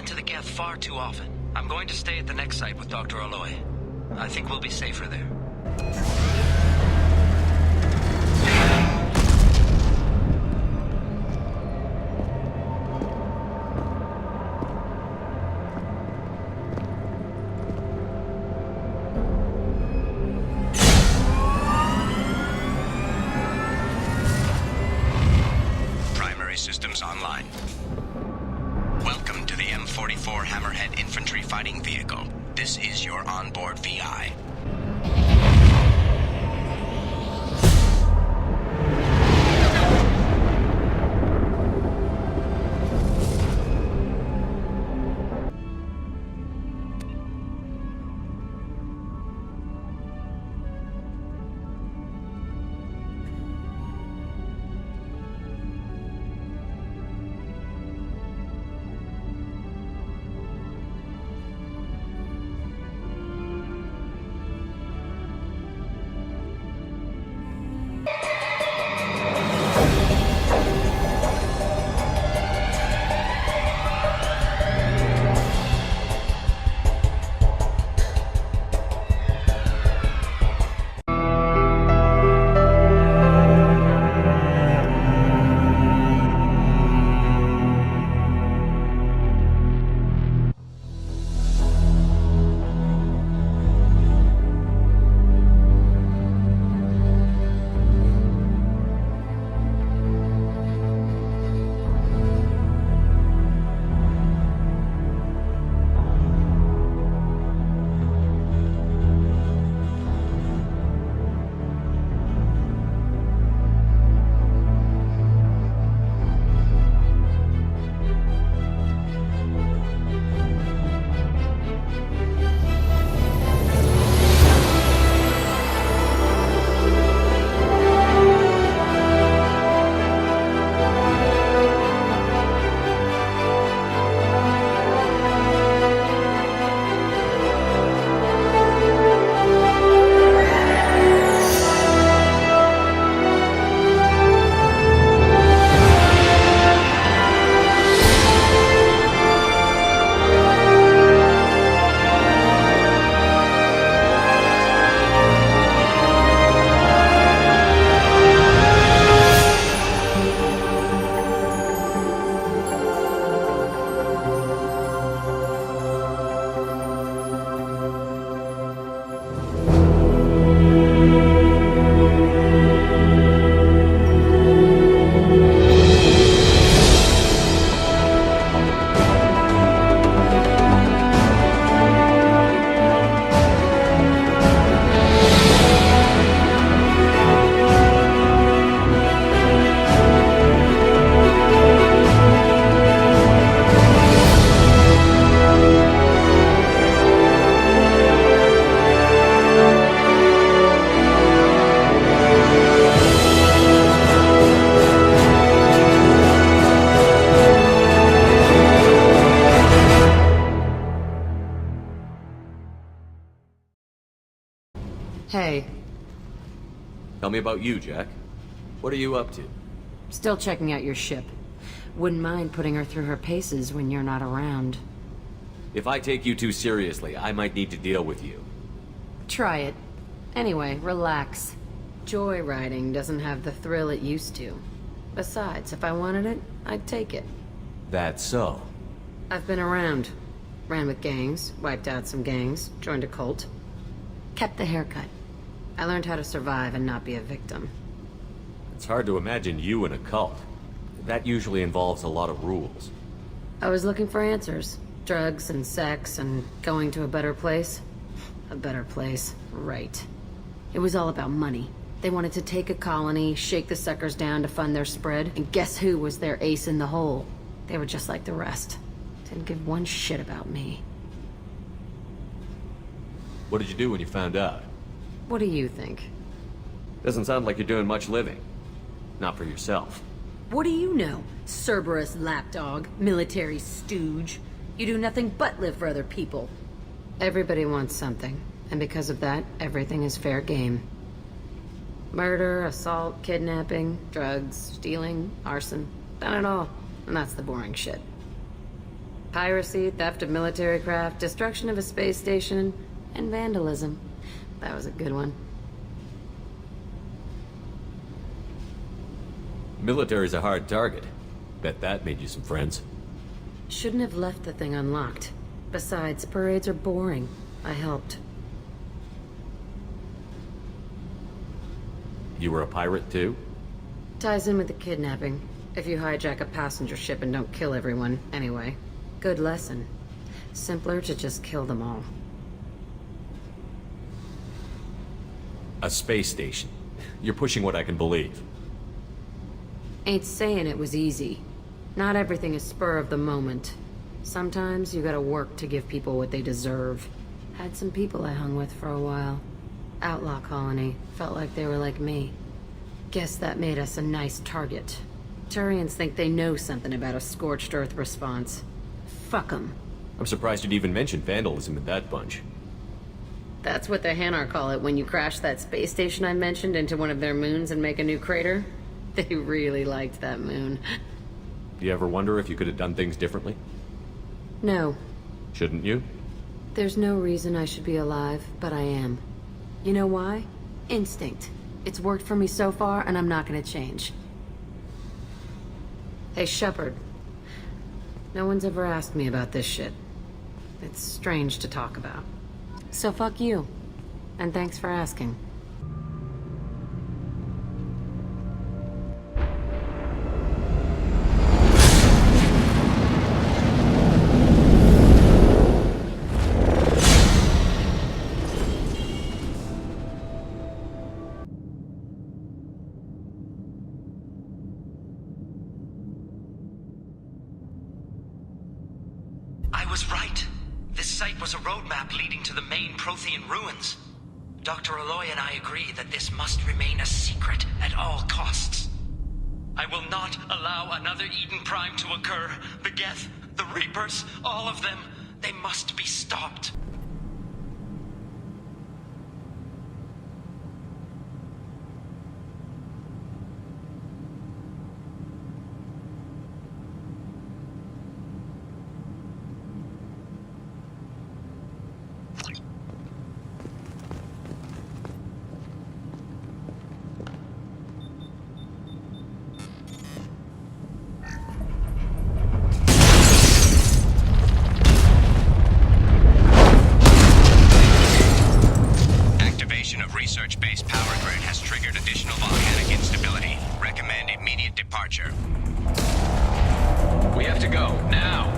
to the Geth far too often. I'm going to stay at the next site with Dr. Aloy. I think we'll be safer there. Systems online. Welcome to the M44 Hammerhead Infantry Fighting Vehicle. This is your onboard VI. Hey. Tell me about you, Jack. What are you up to? Still checking out your ship. Wouldn't mind putting her through her paces when you're not around. If I take you too seriously, I might need to deal with you. Try it. Anyway, relax. Joyriding doesn't have the thrill it used to. Besides, if I wanted it, I'd take it. That's so. I've been around. Ran with gangs, wiped out some gangs, joined a cult. Kept the haircut. I learned how to survive and not be a victim. It's hard to imagine you in a cult. That usually involves a lot of rules. I was looking for answers. Drugs and sex and going to a better place. A better place, right. It was all about money. They wanted to take a colony, shake the suckers down to fund their spread, and guess who was their ace in the hole? They were just like the rest. Didn't give one shit about me. What did you do when you found out? What do you think? Doesn't sound like you're doing much living. Not for yourself. What do you know, Cerberus lapdog, military stooge? You do nothing but live for other people. Everybody wants something, and because of that, everything is fair game. Murder, assault, kidnapping, drugs, stealing, arson, done it all. And that's the boring shit. Piracy, theft of military craft, destruction of a space station, and vandalism. That was a good one. Military's a hard target. Bet that made you some friends. Shouldn't have left the thing unlocked. Besides, parades are boring. I helped. You were a pirate too? Ties in with the kidnapping. If you hijack a passenger ship and don't kill everyone, anyway. Good lesson. Simpler to just kill them all. A space station. You're pushing what I can believe. Ain't saying it was easy. Not everything is spur of the moment. Sometimes you gotta work to give people what they deserve. Had some people I hung with for a while. Outlaw colony. Felt like they were like me. Guess that made us a nice target. Turians think they know something about a scorched earth response. Fuck 'em. I'm surprised you'd even mention vandalism in that bunch. That's what the Hanar call it when you crash that space station I mentioned into one of their moons and make a new crater. They really liked that moon. Do you ever wonder if you could have done things differently? No. Shouldn't you? There's no reason I should be alive, but I am. You know why? Instinct. It's worked for me so far, and I'm not gonna change. Hey, Shepard. No one's ever asked me about this shit. It's strange to talk about. So fuck you. And thanks for asking. I was right. This site was a roadmap leading to the main Prothean ruins. Dr. Aloy and I agree that this must remain a secret at all costs. I will not allow another Eden Prime to occur. The Geth, the Reapers, all of them, they must be stopped. Research-based power grid has triggered additional volcanic instability. Recommend immediate departure. We have to go, now!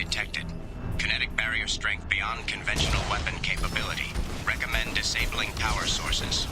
detected. Kinetic barrier strength beyond conventional weapon capability. Recommend disabling power sources.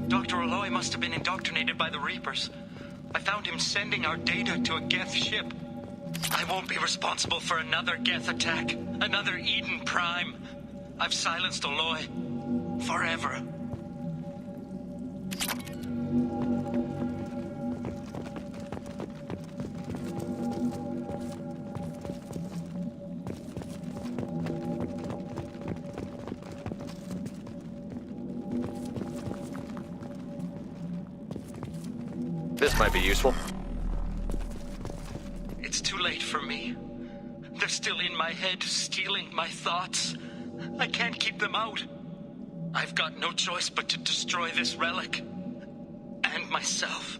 Dr. Aloy must have been indoctrinated by the Reapers. I found him sending our data to a Geth ship. I won't be responsible for another Geth attack, another Eden Prime. I've silenced Aloy. Forever. This might be useful. It's too late for me. They're still in my head, stealing my thoughts. I can't keep them out. I've got no choice but to destroy this relic. And myself.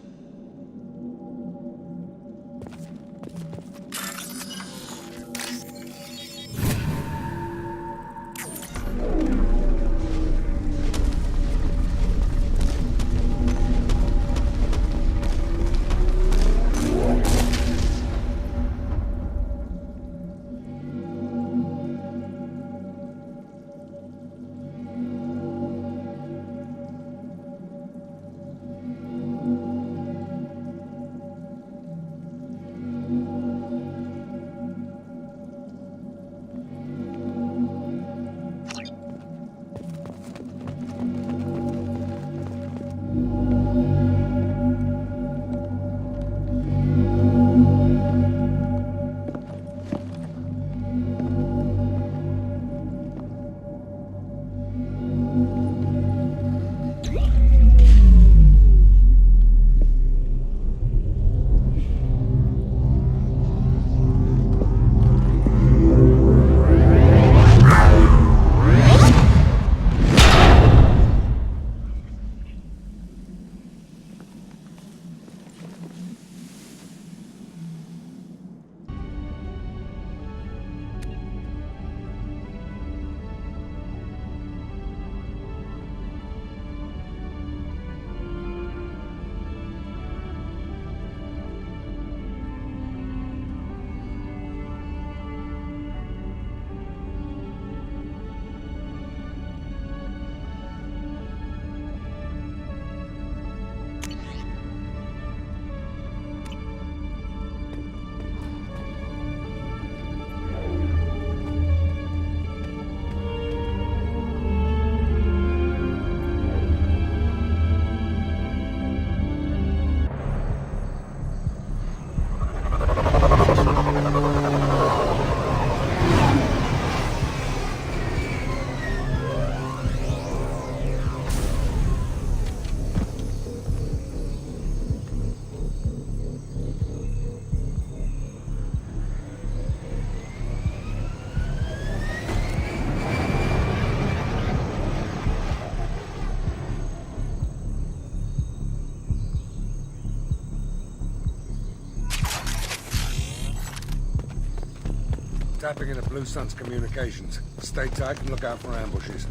Tapping into Blue Sun's communications. Stay tight and look out for ambushes.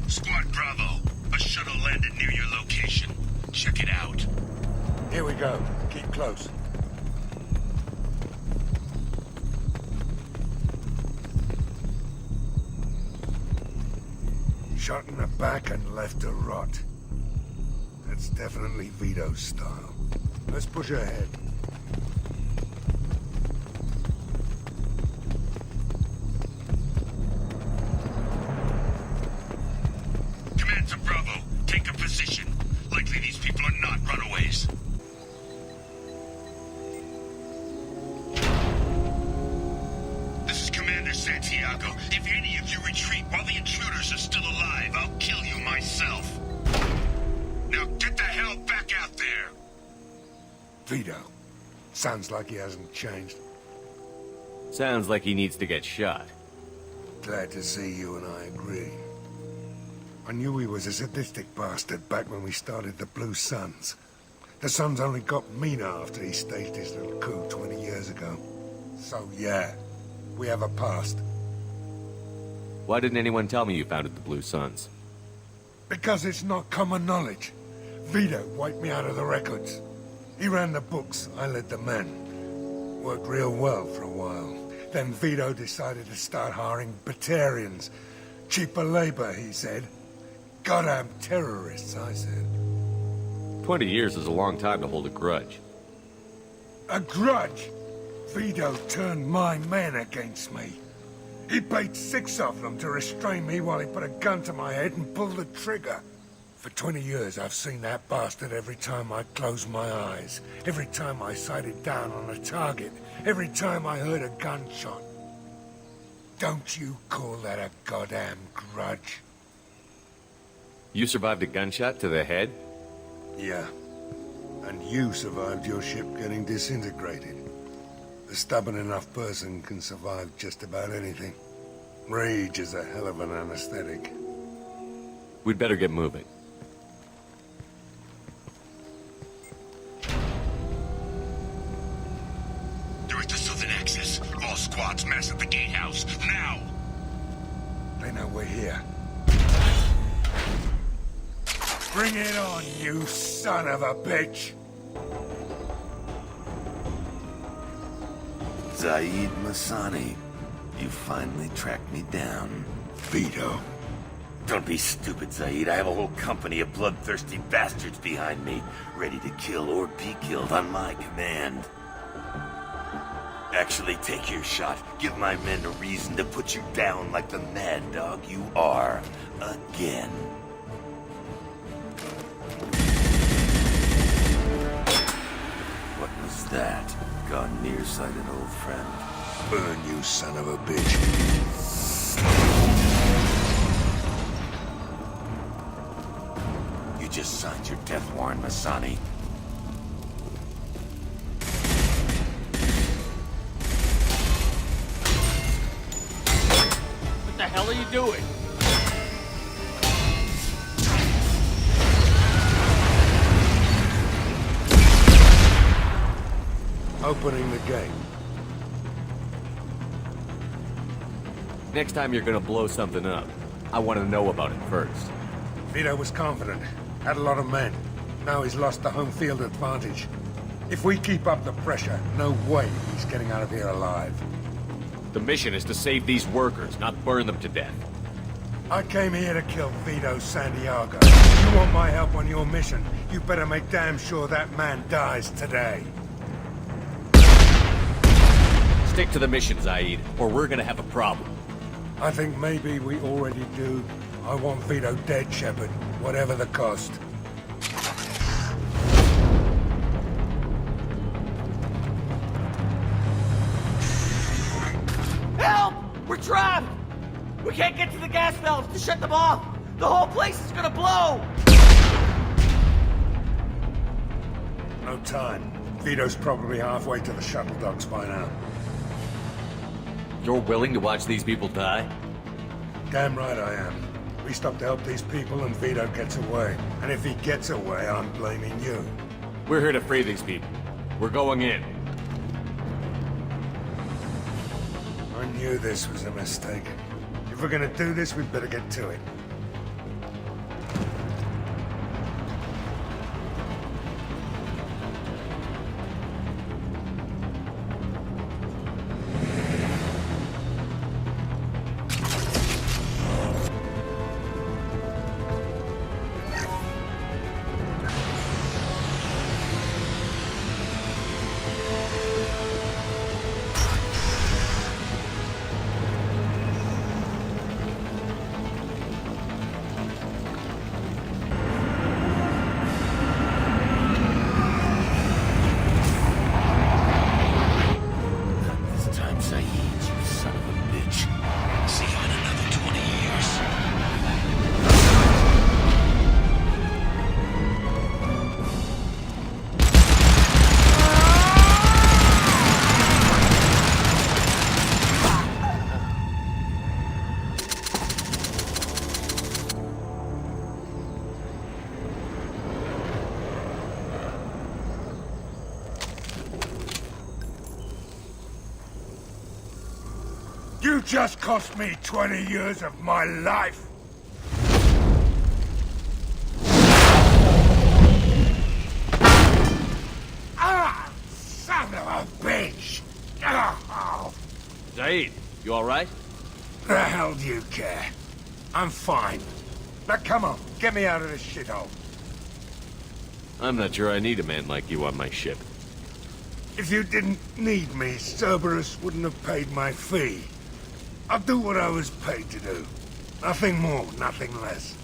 Squad Bravo, a shuttle landed near your location. Check it out. Here we go. Keep close. Shot in the back and left to rot. That's definitely Vito's style. Let's push ahead. Command to Bravo. Take a position. Likely these people are not runaways. This is Commander Santiago. If any of you retreat while the intruders are still alive, I'll kill you myself. Now get the hell back out there! Vito. Sounds like he hasn't changed. Sounds like he needs to get shot. Glad to see you and I agree. I knew he was a sadistic bastard back when we started the Blue Suns. The Suns only got meaner after he staged his little coup 20 years ago. So yeah, we have a past. Why didn't anyone tell me you founded the Blue Suns? Because it's not common knowledge. Vito wiped me out of the records. He ran the books, I led the men. Worked real well for a while. Then Vito decided to start hiring Batarians. Cheaper labor, he said. Goddamn terrorists, I said. 20 years is a long time to hold a grudge. A grudge? Vito turned my men against me. He paid 6 of them to restrain me while he put a gun to my head and pulled the trigger. For 20 years, I've seen that bastard every time I closed my eyes. Every time I sighted down on a target. Every time I heard a gunshot. Don't you call that a goddamn grudge? You survived a gunshot to the head? Yeah. And you survived your ship getting disintegrated. A stubborn enough person can survive just about anything. Rage is a hell of an anesthetic. We'd better get moving. Direct to Southern Access. All squads mass at the gatehouse. Now! They know we're here. Bring it on, you son of a bitch! Zaid Masani, you finally tracked me down. Vito. Don't be stupid, Zaid. I have a whole company of bloodthirsty bastards behind me, ready to kill or be killed on my command. Actually, take your shot. Give my men a reason to put you down like the mad dog you are. Again. What was that? Gone nearsighted, old friend. Burn, you son of a bitch. You just signed your death warrant, Masani. What the hell are you doing? Opening the gate. Next time you're gonna blow something up, I want to know about it first. Vito was confident. Had a lot of men. Now he's lost the home field advantage. If we keep up the pressure, no way he's getting out of here alive. The mission is to save these workers, not burn them to death. I came here to kill Vito Santiago. You want my help on your mission, you better make damn sure that man dies today. Stick to the mission, Zaid, or we're gonna have a problem. I think maybe we already do. I want Vito dead, Shepard, whatever the cost. Help! We're trapped! We can't get to the gas valves to shut them off! The whole place is gonna blow! No time. Vito's probably halfway to the shuttle docks by now. You're willing to watch these people die? Damn right I am. We stop to help these people and Vito gets away. And if he gets away, I'm blaming you. We're here to free these people. We're going in. I knew this was a mistake. If we're gonna do this, we'd better get to it. You just cost me 20 years of my life. Ah, son of a bitch! Oh, Zaid, you alright? the hell do you care? I'm fine. Now come on, get me out of this shithole. I'm not sure I need a man like you on my ship. If you didn't need me, Cerberus wouldn't have paid my fee. I'll do what I was paid to do. Nothing more, nothing less.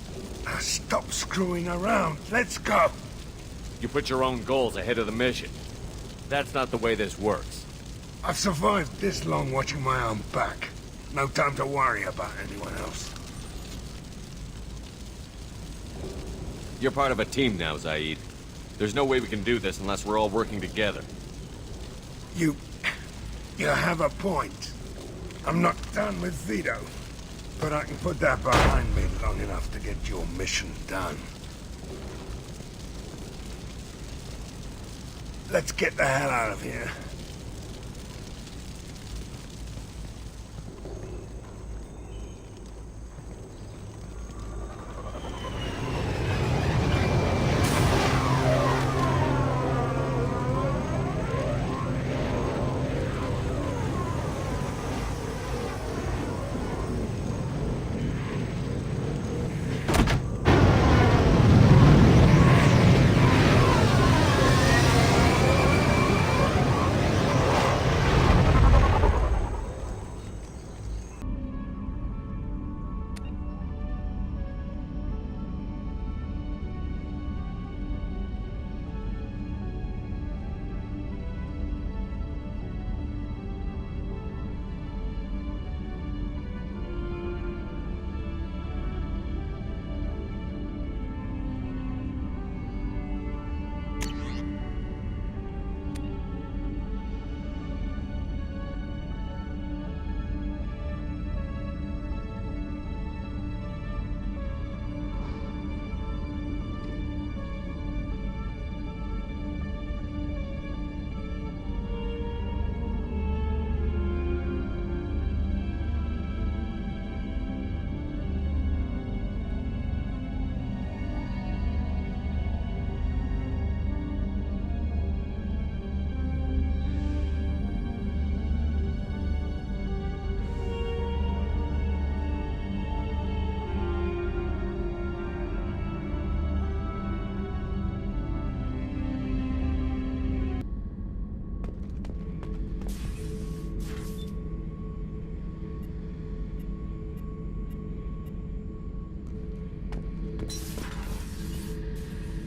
Now stop screwing around. Let's go. You put your own goals ahead of the mission. That's not the way this works. I've survived this long watching my own back. No time to worry about anyone else. You're part of a team now, Zaid. There's no way we can do this unless we're all working together. You have a point. I'm not done with Vito, but I can put that behind me long enough to get your mission done. Let's get the hell out of here.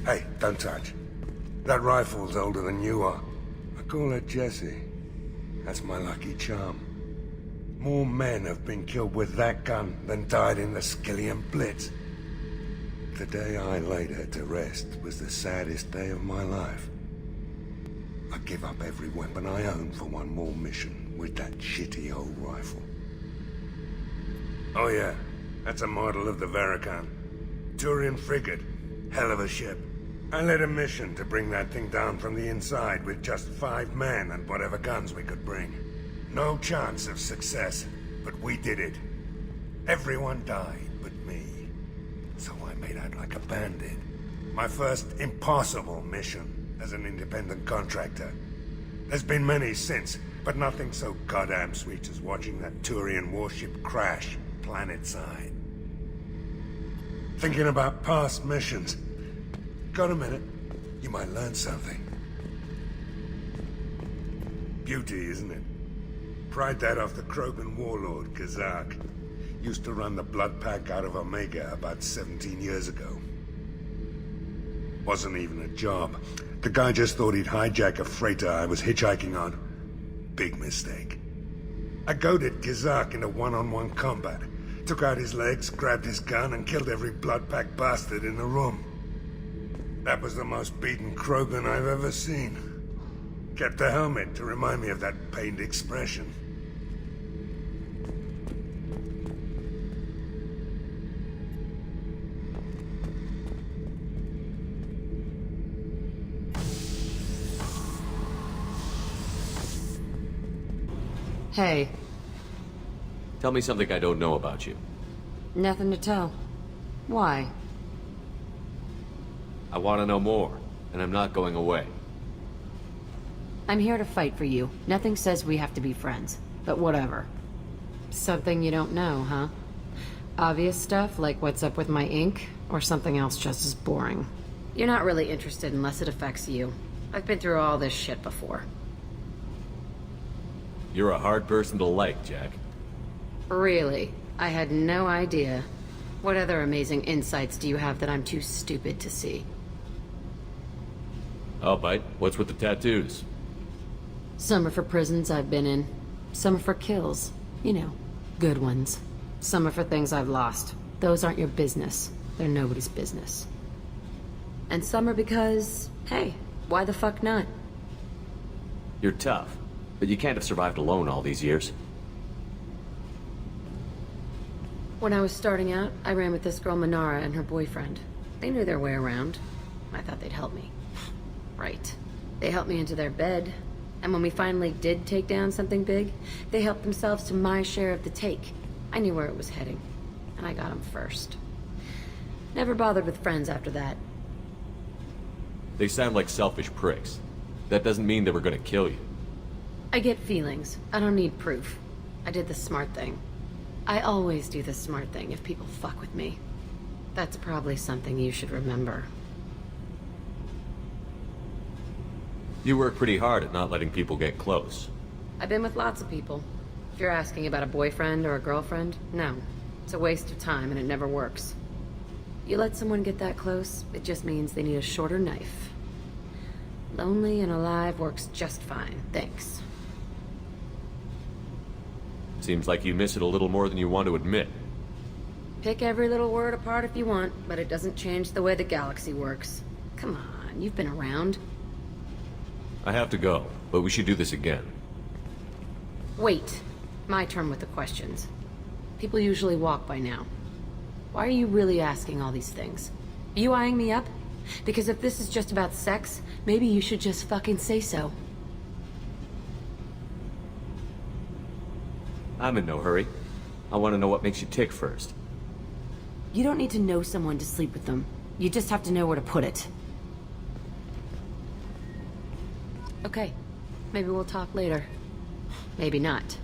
Hey, don't touch. That rifle's older than you are. I call it Jesse. That's my lucky charm. More men have been killed with that gun than died in the Skillian Blitz. The day I laid her to rest was the saddest day of my life. I give up every weapon I own for one more mission with that shitty old rifle. Oh yeah, that's a model of the Verican. Turian frigate. Hell of a ship. I led a mission to bring that thing down from the inside with just 5 men and whatever guns we could bring. No chance of success, but we did it. Everyone died but me. So I made out like a bandit. My first impossible mission as an independent contractor. There's been many since, but nothing so goddamn sweet as watching that Turian warship crash planetside. Thinking about past missions. Got a minute? You might learn something. Beauty, isn't it? Pried that off the Krogan warlord, Kazak. Used to run the blood pack out of Omega about 17 years ago. Wasn't even a job. The guy just thought he'd hijack a freighter I was hitchhiking on. Big mistake. I goaded Kazak into one-on-one combat. Took out his legs, grabbed his gun, and killed every blood pack bastard in the room. That was the most beaten Krogan I've ever seen. Kept a helmet to remind me of that pained expression. Hey. Tell me something I don't know about you. Nothing to tell. Why? I want to know more, and I'm not going away. I'm here to fight for you. Nothing says we have to be friends, but whatever. Something you don't know, huh? Obvious stuff like what's up with my ink, or something else just as boring? You're not really interested unless it affects you. I've been through all this shit before. You're a hard person to like, Jack. Really? I had no idea. What other amazing insights do you have that I'm too stupid to see? I'll bite. What's with the tattoos? Some are for prisons I've been in. Some are for kills. You know, good ones. Some are for things I've lost. Those aren't your business. They're nobody's business. And some are because, hey, why the fuck not? You're tough, but you can't have survived alone all these years. When I was starting out, I ran with this girl Manara and her boyfriend. They knew their way around. I thought they'd help me. Right. They helped me into their bed. And when we finally did take down something big, they helped themselves to my share of the take. I knew where it was heading, and I got them first. Never bothered with friends after that. They sound like selfish pricks. That doesn't mean they were gonna kill you. I get feelings. I don't need proof. I did the smart thing. I always do the smart thing if people fuck with me. That's probably something you should remember. You work pretty hard at not letting people get close. I've been with lots of people. If you're asking about a boyfriend or a girlfriend, no. It's a waste of time and it never works. You let someone get that close, it just means they need a shorter knife. Lonely and alive works just fine, thanks. Seems like you miss it a little more than you want to admit. Pick every little word apart if you want, but it doesn't change the way the galaxy works. Come on, you've been around. I have to go, but we should do this again. Wait. My turn with the questions. People usually walk by now. Why are you really asking all these things? Are you eyeing me up? Because if this is just about sex, maybe you should just fucking say so. I'm in no hurry. I want to know what makes you tick first. You don't need to know someone to sleep with them. You just have to know where to put it. Okay. Maybe we'll talk later. Maybe not.